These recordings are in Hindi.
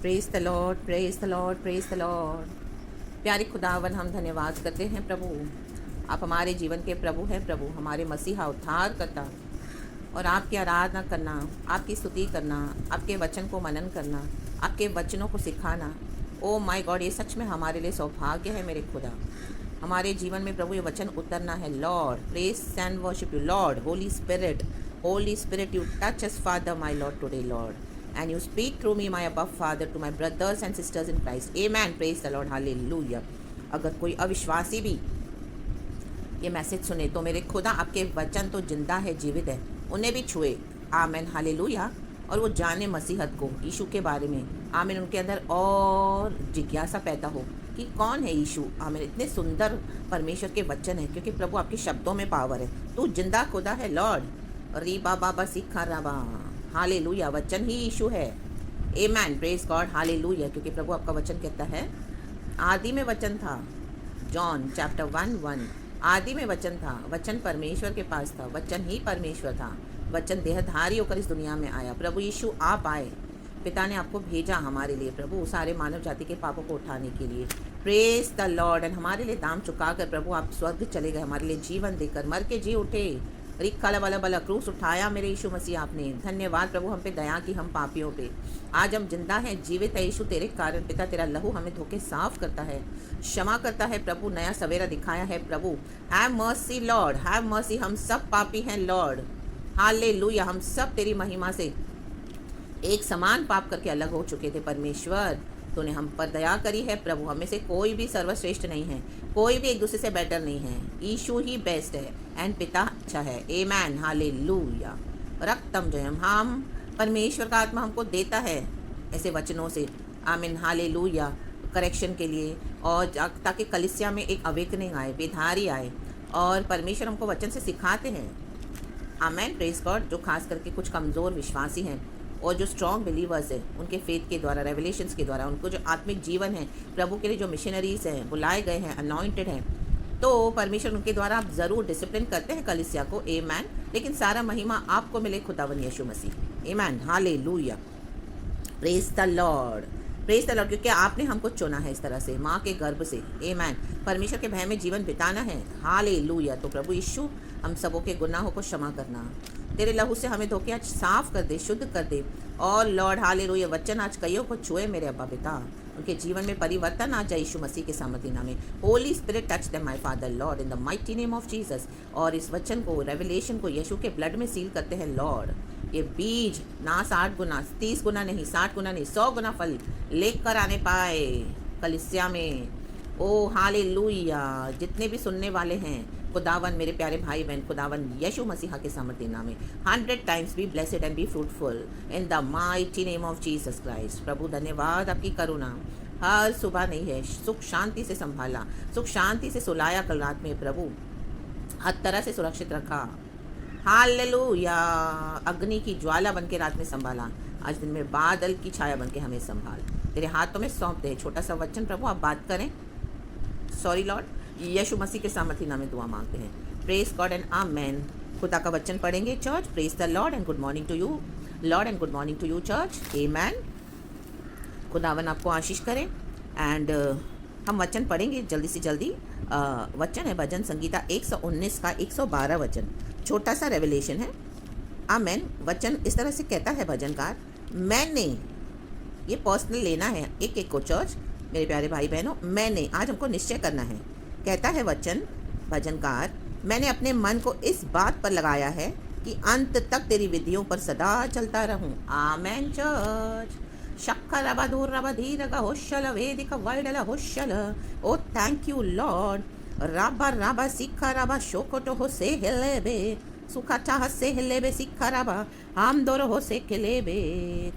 Praise the Lord, praise the Lord, praise the Lord. प्यारे खुदावन, हम धन्यवाद करते हैं प्रभु। आप हमारे जीवन के प्रभु हैं प्रभु, हमारे मसीहा उद्धार करता। और आपकी आराधना करना, आपकी स्तुति करना, आपके वचन को मनन करना, आपके वचनों को सिखाना, ओ माय गॉड, ये सच में हमारे लिए सौभाग्य है मेरे खुदा। हमारे जीवन में प्रभु ये वचन उतरना है। Lord, praise and worship you Lord. Holi spirit you touch us father my Lord today Lord, and you speak through me, my above Father, to my brothers and sisters in Christ. Amen. Praise the Lord. Hallelujah. अगर कोई अविश्वासी भी ये मैसेज सुने तो मेरे खुदा आपके वचन तो जिंदा है, जीवित है, उन्हें भी छुए। आमेन, हालेलुया। और वो जाने मसीहत को, यीशु के बारे में। आमीन। उनके अंदर और जिज्ञासा पैदा हो कि कौन है यीशु। आमीन। इतने सुंदर परमेश्वर के वचन है, क्योंकि प्रभु आपके शब्दों में पावर है। तू जिंदा खुदा है लॉर्ड। री बाबा सिखा राबा, हालेलुया। वचन ही यीशु है। Amen, praise God, hallelujah. क्योंकि प्रभु आपका वचन कहता है आदि में वचन था। John chapter 1:1। आदि में वचन था, वचन परमेश्वर के पास था, वचन ही परमेश्वर था, वचन देहधारी होकर इस दुनिया में आया। प्रभु यीशु आप आए, पिता ने आपको भेजा हमारे लिए प्रभु, सारे मानव जाति के पापों को उठाने के लिए। Praise the Lord. एंड हमारे लिए दाम चुकाकर प्रभु आप स्वर्ग चले गए, हमारे लिए जीवन देकर, मर के जी उठे। रिक्का वाला बला क्रूस उठाया मेरे यीशु मसीह आपने। धन्यवाद प्रभु हम पे दया की, हम पापियों पे। आज हम जिंदा हैं, जीवित है यीशु तेरे कारण। पिता तेरा लहू हमें धोखे साफ करता है, क्षमा करता है प्रभु, नया सवेरा दिखाया है प्रभु। Have mercy Lord, have mercy. हम सब पापी हैं लॉर्ड। हालेलुया। हम सब तेरी महिमा से एक समान पाप करके अलग हो चुके थे परमेश्वर। तूने हम पर दया करी है प्रभु। हमें से कोई भी सर्वश्रेष्ठ नहीं है, कोई भी एक दूसरे से बेटर नहीं है। यीशु ही बेस्ट है एंड पिता अच्छा है। आमेन, हालेलुया। रक्तम जयम। हम परमेश्वर का आत्मा हमको देता है ऐसे वचनों से। आमीन, हालेलुया। करेक्शन के लिए, और ताकि कलिसिया में एक अवेकनिंग आए, बेधारी आए, और परमेश्वर हमको वचन से सिखाते हैं। आमेन, प्रेज गॉड। जो खास करके कुछ कमज़ोर विश्वासी हैं और जो स्ट्रॉन्ग बिलीवर्स हैं, उनके फेथ के द्वारा, रेवलेशंस के द्वारा, उनको जो आत्मिक जीवन है प्रभु के लिए, जो मिशनरीज हैं, बुलाए गए हैं, अनॉइंटेड हैं, तो परमेश्वर उनके द्वारा आप ज़रूर डिसिप्लिन करते हैं कलीसिया को। आमेन। लेकिन सारा महिमा आपको मिले खुदावन Yeshu Masih. Amen, hallelujah. Praise the Lord, praise the Lord. क्योंकि आपने हमको चुना है इस तरह से, माँ के गर्भ से। आमेन। परमेश्वर के भय में जीवन बिताना है। हालेलुया। तो प्रभु यीशु हम सबों के गुनाहों को क्षमा करना, तेरे लहू से हमें धोखे आज साफ कर दे, शुद्ध कर दे। और लॉर्ड हालेलुया, वचन आज कईयों को छुए मेरे अब्बा पिता, उनके जीवन में परिवर्तन आ जाए यीशु मसीह के सामर्थ्य नाम में। Holi spirit touch them my father Lord in the mighty name of Jesus. और इस वचन को, रेवलेशन को यीशु के ब्लड में सील करते हैं लॉर्ड। ये बीज ना 60 गुना, 30 गुना नहीं, 60 गुना नहीं, 100 गुना फल लेकर आने पाए कलिसिया में। ओ हालेलुया। जितने भी सुनने वाले हैं खुदावन, मेरे प्यारे भाई बहन, खुदावन यीशु मसीहा के सामर्थ्य नाम में 100 times be blessed and be fruitful in the mighty name of Jesus Christ. प्रभु धन्यवाद, आपकी करुणा हर सुबह नहीं है, सुख शांति से संभाला, सुख शांति से सुलाया कल रात में प्रभु, हर तरह से सुरक्षित रखा। हालेलुया। अग्नि की ज्वाला बन के रात में संभाला, आज दिन में बादल की छाया बन के हमें संभाल। तेरे हाथों में सौंपते हैं छोटा सा वचन प्रभु, आप बात करें। सॉरी लॉर्ड, यीशु मसीह के सामर्थ्य नाम में दुआ मांगते हैं। Praise God and amen. खुदा का वचन पढ़ेंगे church. Praise the Lord and good morning to you Lord and good morning to you church. Amen. खुदावन आपको आशीष करें। एंड हम वचन पढ़ेंगे जल्दी से जल्दी। वचन है भजन संगीता 119 का 112 वचन। छोटा सा रेवलेशन है। आमेन। वचन इस तरह से कहता है भजनकार, मैंने, ये पर्सनल लेना है एक एक को चर्च, मेरे प्यारे भाई बहनों, मैंने, आज हमको निश्चय करना है। कहता है वचन भजनकार, मैंने अपने मन को इस बात पर लगाया है कि अंत तक तेरी विधियों पर सदा चलता रहूं। आमेन चर्च। शक्का रबा दूर रबा धीरगा होशल वेदिका वाइडल होशल। Oh thank you Lord. राबा राबा सिक्का राबा शोकोटो हो से हेलेबे, सुखा चाह से हेलेबे सिक्का राबा हम दोरो हो से केलेबे।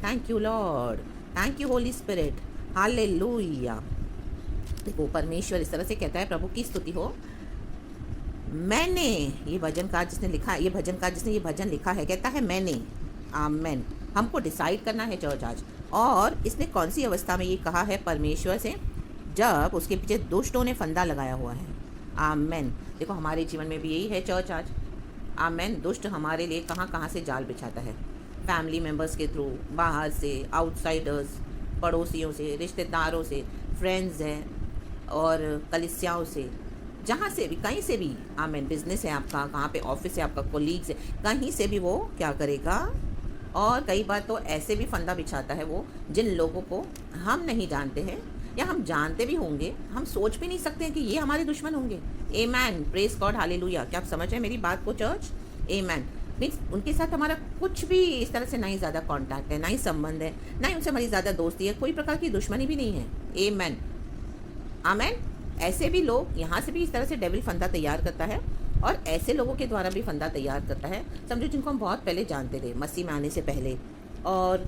Thank you Lord, thank you Holy Spirit. Hallelujah. देखो परमेश्वर इस तरह से कहता है, प्रभु की स्तुति हो। मैंने, ये भजनकार जिसने लिखा है, ये भजनकार जिसने ये भजन लिखा है, कहता है मैंने। आमेन। हमको डिसाइड करना है चर्च आज। और इसने कौन सी अवस्था में ये कहा है परमेश्वर से, जब उसके पीछे दुष्टों ने फंदा लगाया हुआ है। आमेन। देखो हमारे जीवन में भी यही है चर्च आज। आमेन। दुष्ट हमारे लिए कहाँ कहाँ से जाल बिछाता है, फैमिली मेम्बर्स के थ्रू, बाहर से, आउटसाइडर्स, पड़ोसियों से, रिश्तेदारों से, फ्रेंड्स हैं और कलिसियाओं से, जहाँ से भी, कहीं से भी, आमेन, बिजनेस है आपका, कहाँ पे ऑफिस है आपका, कोलीग्स है, कहीं से भी वो क्या करेगा। और कई बार तो ऐसे भी फंदा बिछाता है वो, जिन लोगों को हम नहीं जानते हैं, या हम जानते भी होंगे, हम सोच भी नहीं सकते हैं कि ये हमारे दुश्मन होंगे। आमेन, प्रेज गॉड, हालेलुया। क्या आप समझ रहे हैं मेरी बात को चर्च? आमेन। मीन्स उनके साथ हमारा कुछ भी इस तरह से ना ही ज़्यादा कॉन्टैक्ट है, ना ही संबंध है, ना ही उनसे हमारी ज़्यादा दोस्ती है, कोई प्रकार की दुश्मनी भी नहीं है। आमेन, आमेन। ऐसे भी लोग, यहाँ से भी इस तरह से डेविल फंदा तैयार करता है, और ऐसे लोगों के द्वारा भी फंदा तैयार करता है, समझो जिनको हम बहुत पहले जानते थे, मसीह में आने से पहले, और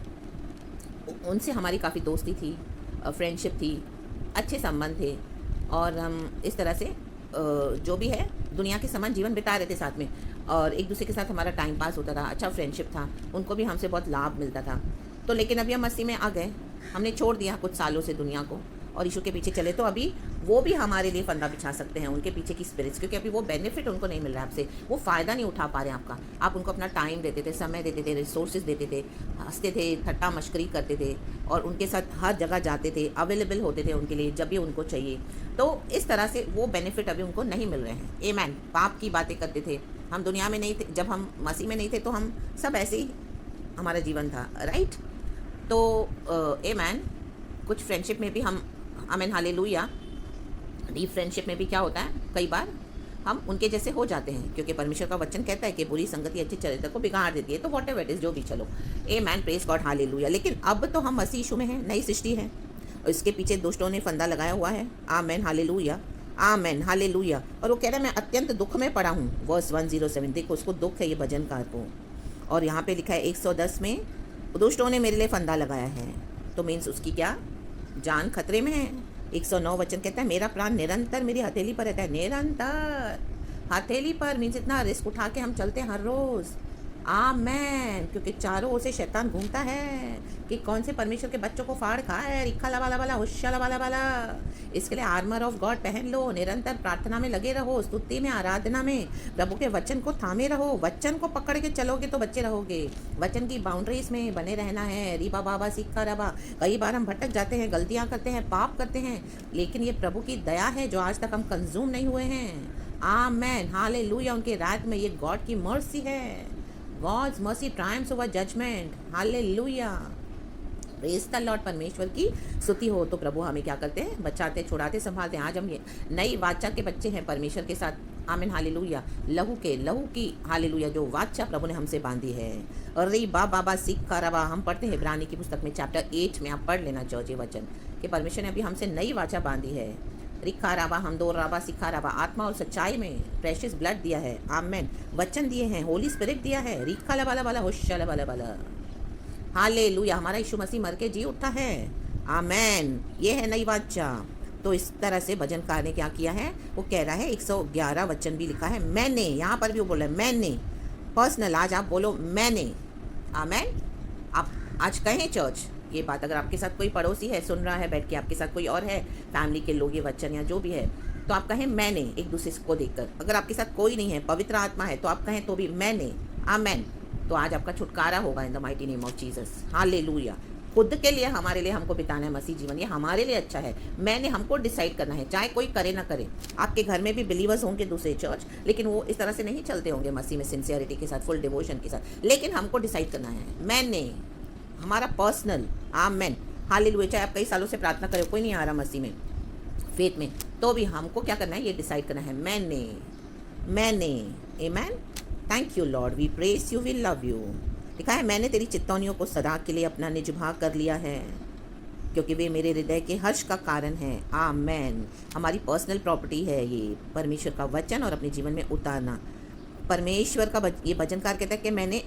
उनसे हमारी काफ़ी दोस्ती थी, फ्रेंडशिप थी, अच्छे संबंध थे, और हम इस तरह से जो भी है दुनिया के समान जीवन बिता रहे थे साथ में, और एक दूसरे के साथ हमारा टाइम पास होता था, अच्छा फ्रेंडशिप था, उनको भी हमसे बहुत लाभ मिलता था। तो लेकिन अभी हम मसीह में आ गए, हमने छोड़ दिया कुछ सालों से दुनिया को और यीशु के पीछे चले, तो अभी वो भी हमारे लिए फंदा बिछा सकते हैं, उनके पीछे की स्पिरिट्स, क्योंकि अभी वो बेनिफिट उनको नहीं मिल रहा है आपसे, वो फ़ायदा नहीं उठा पा रहे हैं आपका। आप उनको अपना टाइम देते थे, समय देते थे, रिसोर्सेज देते थे, हंसते थे, ठट्टा मश्करी करते थे, और उनके साथ हर जगह जाते थे, अवेलेबल होते थे उनके लिए जब भी उनको चाहिए। तो इस तरह से वो बेनिफिट अभी उनको नहीं मिल रहे हैं। आमेन। पाप की बातें करते थे, हम दुनिया में नहीं थे, जब हम मसीह में नहीं थे तो हम सब ऐसे ही हमारा जीवन था, राइट। तो आमेन। कुछ फ्रेंडशिप में भी हम, आमेन, हालेलुया, डीप फ्रेंडशिप में भी क्या होता है, कई बार हम उनके जैसे हो जाते हैं, क्योंकि परमेश्वर का वचन कहता है कि बुरी संगति अच्छे चरित्र को बिगाड़ देती है। तो वॉट एवर इट इज, जो भी, चलो, आमेन, प्रेज गॉड, हालेलुया। लेकिन अब तो हम मसीह यीशु में हैं, नई सृष्टि है, और इसके पीछे दुष्टों ने फंदा लगाया हुआ है। आमेन, हालेलुया, आमेन, हालेलुया। और वो कह रहा है मैं अत्यंत दुख में पड़ा हूँ, वर्स 107। देखो उसको दुख है ये भजनकार को, और यहाँ पे लिखा है 110 में, दुष्टों ने मेरे लिए फंदा लगाया है। तो मीन्स उसकी क्या जान खतरे में है। 109 वचन कहता है मेरा प्राण निरंतर मेरी हथेली पर रहता है, निरंतर हथेली पर, मीन्स इतना रिस्क उठा के हम चलते हैं हर रोज़। आमेन। क्योंकि चारों ओर से शैतान घूमता है कि कौन से परमेश्वर के बच्चों को फाड़ खाए, रिक्खा लबा लबा हुश्या लबा लबा। इसके लिए आर्मर ऑफ गॉड पहन लो, निरंतर प्रार्थना में लगे रहो, स्तुति में, आराधना में, प्रभु के वचन को थामे रहो, वचन को पकड़ के चलोगे तो बच्चे रहोगे। वचन की बाउंड्रीज में बने रहना है। रीबा बाबा सिक्का रबा। कई बार हम भटक जाते हैं, गलतियाँ करते हैं, पाप करते हैं, लेकिन ये प्रभु की दया है जो आज तक हम कंज्यूम नहीं हुए हैं। आमेन, हालेलुया। उनके रात में ये गॉड की मर्सी है। God's mercy triumphs over judgment. Hallelujah. Praise the Lord. परमेश्वर की स्तुति हो। तो प्रभु हमें क्या करते हैं, बचाते, छुड़ाते, संभालते हैं। आज हम ये नई वाचा के बच्चे हैं परमेश्वर के साथ। आमीन, हालेलुया। लहू की हालेलुया जो वाचा प्रभु ने हमसे बांधी है। अरे बाबा सिक्का रवा। हम पढ़ते हैं इब्रानी की पुस्तक में चैप्टर 8 में, आप पढ़ लेना चाहिए वचन कि परमेश्वर ने अभी हमसे नई वाचा बांधी है। रिखा राबा, हम दो राबा, सिखा राबा, आत्मा और सच्चाई में प्रेशियस ब्लड दिया है। आमेन। वचन दिए हैं, होली स्पिरिट दिया है। रिखा लबाला बाला, होशा लबाला बाला। हालेलुया। हमारा यीशु मसीह मर के जी उठा है। आमेन। ये है नई वाचा। तो इस तरह से भजनकार ने क्या किया है, वो कह रहा है 111 वचन भी लिखा है मैंने, यहाँ पर भी वो बोल रहा है मैंने, पर्सनल। आज आप बोलो मैंने। आमेन। आप आज कहें चर्च ये बात, अगर आपके साथ कोई पड़ोसी है, सुन रहा है बैठ के, आपके साथ कोई और है, फैमिली के लोग, ये वचन या जो भी है, तो आप कहें मैंने, एक दूसरे को देखकर। अगर आपके साथ कोई नहीं है, पवित्र आत्मा है, तो आप कहें तो भी मैंने। आमेन। तो आज आपका छुटकारा होगा इन the mighty name of Jesus. Hallelujah. खुद के लिए, हमारे लिए हमको बिताना है मसीह जीवन, ये हमारे लिए अच्छा है। मैंने, हमको डिसाइड करना है, चाहे कोई करे ना करे। आपके घर में भी बिलीवर्स होंगे दूसरे चर्च, लेकिन वो इस तरह से नहीं चलते होंगे मसीह में सिंसियरिटी के साथ, फुल डिवोशन के साथ, लेकिन हमको डिसाइड करना है मैंने, हमारा पर्सनल। आमेन, हालेलुया। चाहे आप कई सालों से प्रार्थना करें, कोई नहीं आ रहा मसीह में, फेथ में, तो भी हमको क्या करना है, ये डिसाइड करना है मैंने। Amen. Thank you Lord, we praise you, we love you. लिखा है मैंने तेरी चित्तौनियों को सदा के लिए अपना निज भाग कर लिया है, क्योंकि वे मेरे हृदय के हर्ष का कारण है। आमेन। हमारी पर्सनल प्रॉपर्टी है ये, परमेश्वर का वचन और अपने जीवन में उतारना। परमेश्वर का ये भजनकार कहता है कि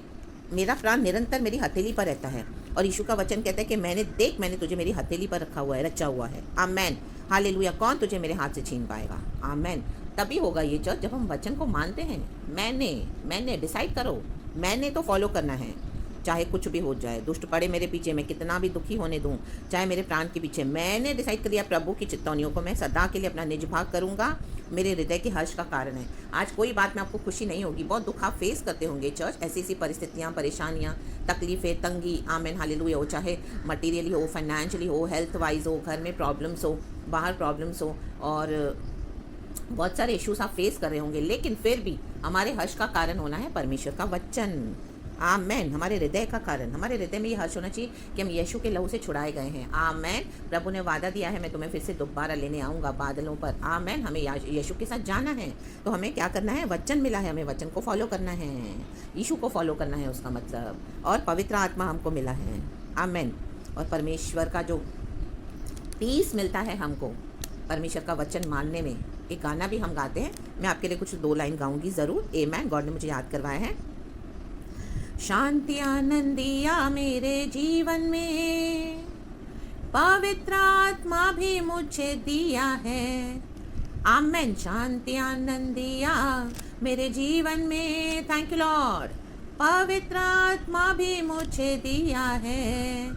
मेरा प्राण निरंतर मेरी हथेली पर रहता है, और यीशु का वचन कहता है कि मैंने तुझे मेरी हथेली पर रखा हुआ है, रचा हुआ है। आमेन, हालेलुया। कौन तुझे मेरे हाथ से छीन पाएगा। आमेन। तभी होगा ये जब हम वचन को मानते हैं। मैंने डिसाइड करो, मैंने तो फॉलो करना है। चाहे कुछ भी हो जाए, दुष्ट पड़े मेरे पीछे, मैं कितना भी दुखी होने दूं, चाहे मेरे प्राण के पीछे, मैंने डिसाइड कर लिया प्रभु की चितौनियों को मैं सदा के लिए अपना निज भाग करूंगा। मेरे हृदय के हर्ष का कारण है। आज कोई बात में आपको खुशी नहीं होगी, बहुत दुख आप फेस करते होंगे चर्च, ऐसी ऐसी परिस्थितियाँ, परेशानियाँ, तकलीफ़ें, तंगी, आमेन हालेलुया, हो चाहे मटीरियली हो, फाइनेंशियली हो, हेल्थ वाइज हो, घर में प्रॉब्लम्स हो, बाहर प्रॉब्लम्स हो, और बहुत सारे इश्यूज आप फेस कर रहे होंगे, लेकिन फिर भी हमारे हर्ष का कारण होना है परमेश्वर का वचन। आमेन। हमारे हृदय का कारण, हमारे हृदय में ये हर्ष होना चाहिए कि हम यीशु के लहू से छुड़ाए गए हैं। आमेन। प्रभु ने वादा दिया है, मैं तुम्हें फिर से दोबारा लेने आऊँगा बादलों पर। आमेन। हमें यीशु के साथ जाना है, तो हमें क्या करना है? वचन मिला है, हमें वचन को फॉलो करना है, यीशु को फॉलो करना है उसका मतलब, और पवित्र आत्मा हमको मिला है। आमेन। और परमेश्वर का जो पीस मिलता है हमको परमेश्वर का वचन मानने में, एक गाना भी हम गाते हैं, मैं आपके लिए कुछ 2 लाइन गाऊंगी ज़रूर। आमेन। गॉड ने मुझे याद करवाया है। शांति आनंद दिया मेरे जीवन में, पवित्र आत्मा भी मुझे दिया है। आमेन। शांति आनंद दिया मेरे जीवन में, थैंक यू लॉर्ड, पवित्र आत्मा भी मुझे दिया है।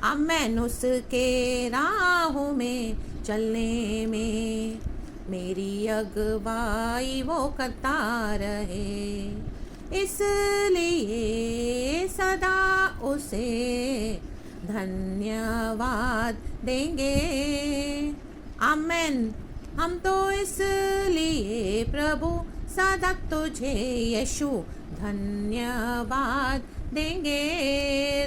आमेन। उसके राहों में चलने में मेरी अगुवाई वो करता रहे, इसलिए सदा उसे धन्यवाद देंगे। आमेन। हम तो इसलिए प्रभु सदा तुझे यीशु धन्यवाद देंगे।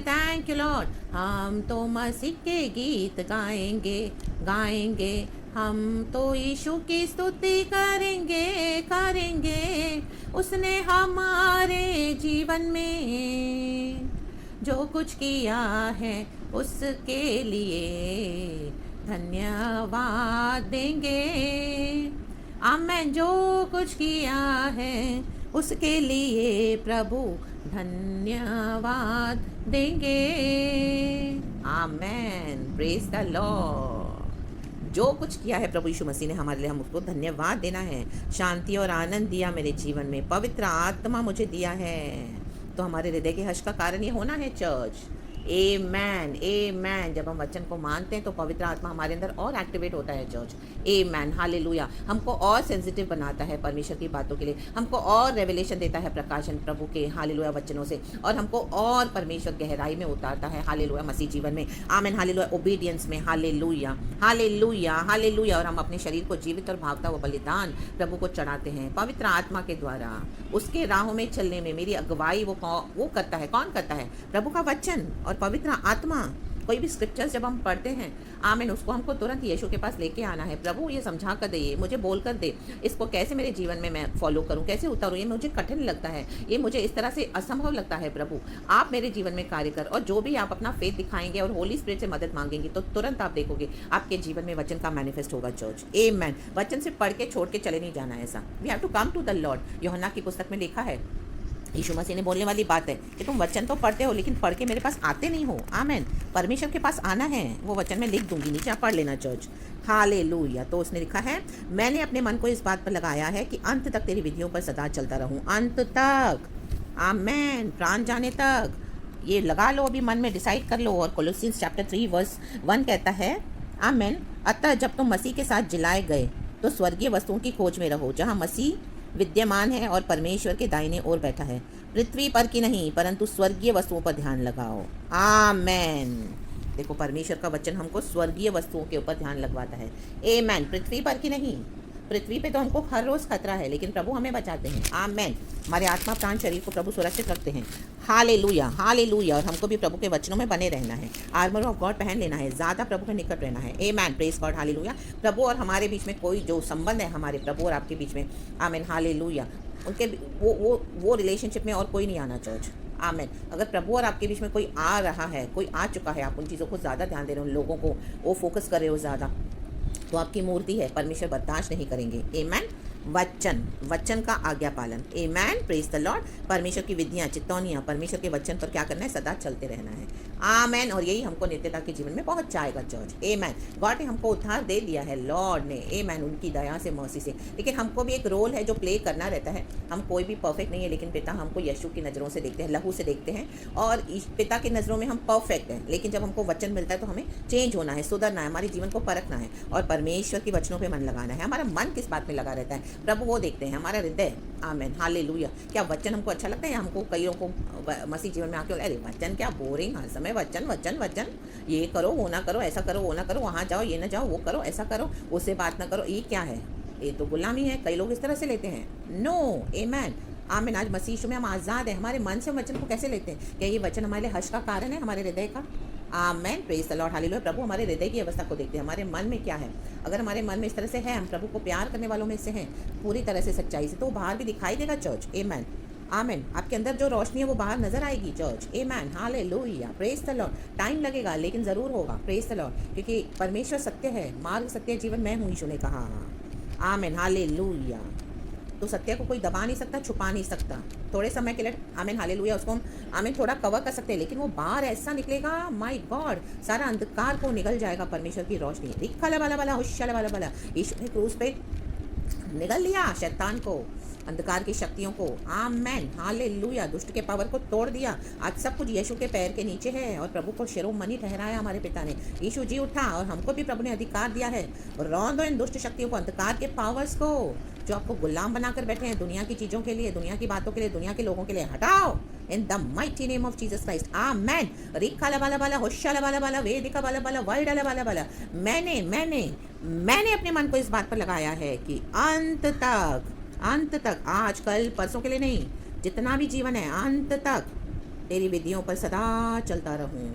Thank you Lord. हम तो मसीह के गीत गाएंगे, गाएंगे, हम तो यीशु की स्तुति करेंगे, करेंगे। उसने हमारे जीवन में जो कुछ किया है उसके लिए धन्यवाद देंगे। आमेन। जो कुछ किया है उसके लिए प्रभु धन्यवाद देंगे। आमेन। Praise the Lord. जो कुछ किया है प्रभु यीशु मसीह ने हमारे लिए, हम उसको धन्यवाद देना है। शांति और आनंद दिया मेरे जीवन में, पवित्र आत्मा मुझे दिया है, तो हमारे हृदय के हर्ष का कारण ये होना है चर्च। आमेन। आमेन। जब हम वचन को मानते हैं तो पवित्र आत्मा हमारे अंदर और एक्टिवेट होता है चर्च। आमेन। हालेलुया। हमको और सेंसिटिव बनाता है परमेश्वर की बातों के लिए, हमको और रेवलेशन देता है प्रकाशन प्रभु के हालेलुया वचनों से, और हमको और परमेश्वर गहराई में उतारता है हालेलुया मसीह जीवन में। आमेन। हालेलुया। ओबीडियंस में। Hallelujah, hallelujah, hallelujah. और हम अपने शरीर को जीवित और भागता हुआ बलिदान प्रभु को चढ़ाते हैं पवित्र आत्मा के द्वारा। उसके राहों में चलने में मेरी अगुवाई वो करता है। कौन करता है? प्रभु का वचन और पवित्र आत्मा। कोई भी स्क्रिप्चर्स जब हम पढ़ते हैं, आमीन, उसको हमको तुरंत यीशु के पास लेके आना है। प्रभु ये समझा कर दे, ये मुझे बोल कर दे, इसको कैसे मेरे जीवन में मैं फॉलो करूं, कैसे उतारूं, ये मुझे कठिन लगता है, ये मुझे इस तरह से असंभव लगता है। प्रभु आप मेरे जीवन में कार्य कर, और जो भी आप अपना फेथ दिखाएंगे और होली स्पिरिट से मदद मांगेंगे तो तुरंत आप देखोगे आपके जीवन में वचन का मैनिफेस्ट होगा चर्च। आमीन। वचन से पढ़ के छोड़ के चले नहीं जाना है ऐसा। We have to come to the lord. यूहन्ना की पुस्तक में लिखा है, यीशु मसीह ने बोलने वाली बात है कि तुम वचन तो पढ़ते हो लेकिन पढ़ के मेरे पास आते नहीं हो। आमेन। परमेश्वर के पास आना है, वो वचन में लिख दूंगी, नीचे आप पढ़ लेना चर्च। हालेलुया। तो उसने लिखा है, मैंने अपने मन को इस बात पर लगाया है कि अंत तक तेरी विधियों पर सदा चलता रहूं। अंत तक। आमेन। प्राण जाने तक। ये लगा लो, अभी मन में डिसाइड कर लो। और कोलोसियंस चैप्टर 3 वर्स 1 कहता है, आमेन, अतः जब तुम मसीह के साथ जिलाए गए तो स्वर्गीय वस्तुओं की खोज में रहो, जहाँ मसीह विद्यमान है और परमेश्वर के दाहिने ओर बैठा है। पृथ्वी पर की नहीं परंतु स्वर्गीय वस्तुओं पर ध्यान लगाओ। आमेन। देखो, परमेश्वर का वचन हमको स्वर्गीय वस्तुओं के ऊपर ध्यान लगवाता है। आमेन। पृथ्वी पर की नहीं। पृथ्वी पे तो हमको हर रोज़ खतरा है, लेकिन प्रभु हमें बचाते हैं। आमेन। हमारे आत्मा प्राण शरीर को प्रभु सुरक्षित रखते हैं। Hallelujah, hallelujah. और हमको भी प्रभु के वचनों में बने रहना है, आर्मर ऑफ गॉड पहन लेना है, ज़्यादा प्रभु के निकट रहना है। आमेन। Praise God. हालेलुया। प्रभु और हमारे बीच में कोई जो संबंध है, हमारे प्रभु और आपके बीच में, आमेन, हालेलुया, उनके वो रिलेशनशिप में और कोई नहीं आना चर्च। आमेन। अगर प्रभु और आपके बीच में कोई आ रहा है, कोई आ चुका है, आप उन चीज़ों को ज़्यादा ध्यान दे रहे हो, उन लोगों को वो फोकस कर रहे हो ज़्यादा, तो आपकी मूर्ति है, परमेश्वर बर्दाश्त नहीं करेंगे। आमेन। वचन का आज्ञा पालन। आमेन। Praise the Lord. परमेश्वर की विधियाँ, चितौनियाँ, परमेश्वर के वचन पर क्या करना है? सदा चलते रहना है। आमेन। और यही हमको नित्यता के जीवन में पहुंचाएगा चर्च। आमेन। गॉड ने हमको उद्धार दे दिया है, लॉर्ड ने, आमेन, उनकी दया से, मर्सी से। लेकिन हमको भी एक रोल है जो प्ले करना रहता है। हम कोई भी परफेक्ट नहीं है, लेकिन पिता हमको यीशु की नज़रों से देखते हैं, लहू से देखते हैं, और पिता की नज़रों में हम परफेक्ट हैं। लेकिन जब हमको वचन मिलता है तो हमें चेंज होना है, सुधरना है, हमारे जीवन को परखना है और परमेश्वर के वचनों पे मन लगाना है। हमारा मन किस बात में लगा रहता है, प्रभु वो देखते हैं, हमारा हृदय। आमेन, हालेलुया। क्या वचन हमको अच्छा लगता है? हमको कईयों को मसीह जीवन में आके, अरे वचन क्या बोरिंग, हर समय वचन वचन वचन, ये करो वो ना करो, ऐसा करो वो ना करो, वहाँ जाओ ये ना जाओ, वो करो ऐसा करो, उससे बात ना करो, ये क्या है? ये तो गुलामी है। कई लोग इस तरह से लेते हैं। नो, आमेन, आमीन। आज मसीह यीशु में हम आज़ाद हैं। हमारे मन से वचन को कैसे लेते हैं? क्या ये वचन हमारे लिए हर्ष का कारण है, हमारे हृदय का? आमेन, प्रेज द लॉर्ड, हालेलुया। प्रभु हमारे हृदय की अवस्था को देखते हैं, हमारे मन में क्या है। अगर हमारे मन में इस तरह से है, हम प्रभु को प्यार करने वालों में से हैं पूरी तरह से, सच्चाई से, तो बाहर भी दिखाई देगा चर्च। आमेन, आमेन। आपके अंदर जो रोशनी है वो बाहर नजर आएगी church. Amen, hallelujah, praise the Lord. Time लगेगा लेकिन ज़रूर होगा, प्रेज द लॉर्ड, क्योंकि परमेश्वर सत्य है, मार्ग सत्य जीवन मैं हूँ, यीशु ने कहा। आमेन, हालेलुया। तो सत्य को कोई दबा नहीं सकता, छुपा नहीं सकता। थोड़े समय के लिए, आमीन, हालेलुया, उसको हम, आमीन, थोड़ा कवर कर सकते हैं, लेकिन वो बाहर ऐसा निकलेगा, माय गॉड, सारा अंधकार को निकल जाएगा परमेश्वर की रोशनी। रिक्खा वाला वाला, हुश्शा वाला वाला, यीशु ने क्रूस पे निगल लिया शैतान को, अंधकार की शक्तियों को। आमेन, हालेलुया। दुष्ट के पावर को तोड़ दिया। आज सब कुछ यीशु के पैर के नीचे है और प्रभु को शिरोमणि ठहराया हमारे पिता ने। यीशु जी उठा और हमको भी प्रभु ने अधिकार दिया है। रौंद दो इन दुष्ट शक्तियों को, अंधकार के पावर्स को, जो आपको गुलाम बनाकर बैठे हैं दुनिया की चीज़ों के लिए, दुनिया की बातों के लिए, दुनिया के लोगों के लिए। हटाओ in the mighty name of Jesus Christ. Amen. रिक्खा वाला वाला, हुश्शा वाला वाला, वेदिका वाला वाला, वाइड वाला वाला। मैंने अपने मन को इस बात पर लगाया है कि अंत तक, आज कल परसों के लिए नहीं, जितना भी जीवन है, अंत तक तेरी विधियों पर सदा चलता रहूं।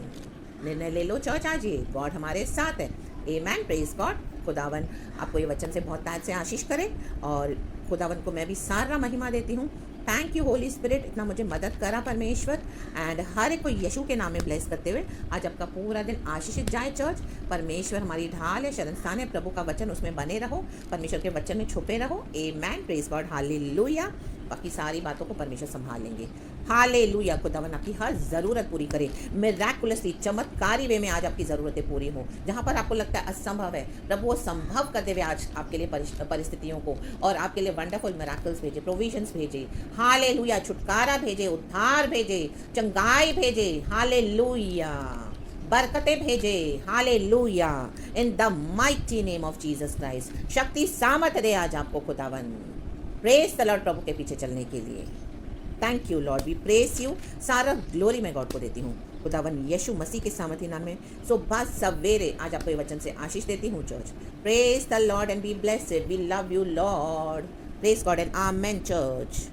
निर्णय ले लो चर्च, आज ये गॉड हमारे साथ है। Amen, praise God. खुदावन आपको ये वचन से बहुत ताज से आशीष करे, और खुदावन को मैं भी सारा महिमा देती हूँ। थैंक यू होली स्पिरिट, इतना मुझे मदद करा परमेश्वर। एंड हर एक को यीशु के नाम में ब्लेस करते हुए आज आपका पूरा दिन आशीषित जाए चर्च। परमेश्वर हमारी ढाल है, शरण स्थान है, प्रभु का वचन उसमें बने रहो, परमेश्वर के वचन में छुपे रहो। आमेन, प्रेज गॉड, हालेलुया। बाकी सारी बातों को परमेश्वर संभाल लेंगे। हालेलुया। खुदावन आपकी हर ज़रूरत पूरी करे, मिराकुलसली, चमत्कारी वे में आज आपकी ज़रूरतें पूरी हों। जहाँ पर आपको लगता है असंभव है, प्रभु वो संभव कर देवे आज आपके लिए परिस्थितियों को, और आपके लिए वंडरफुल मिराकल्स भेजे, प्रोविजंस भेजे। हालेलुया। छुटकारा भेजे, उद्धार भेजे, चंगाई भेजे। हालेलुया। बरकतें भेजे। Hallelujah. In the mighty name of Jesus Christ. शक्ति सामर्थ दे आज आपको खुदावन। प्रेज द लॉर्ड, प्रभु के पीछे चलने के लिए। Thank you Lord, we praise you. सारा ग्लोरी मैं गॉड को देती हूँ, खुदावन यीशु मसीह के सामर्थी नाम में। सुबह सवेरे आज आपको ये वचन से आशीष देती हूँ church. Praise the Lord and be blessed. We love you lord. Praise God and amen church.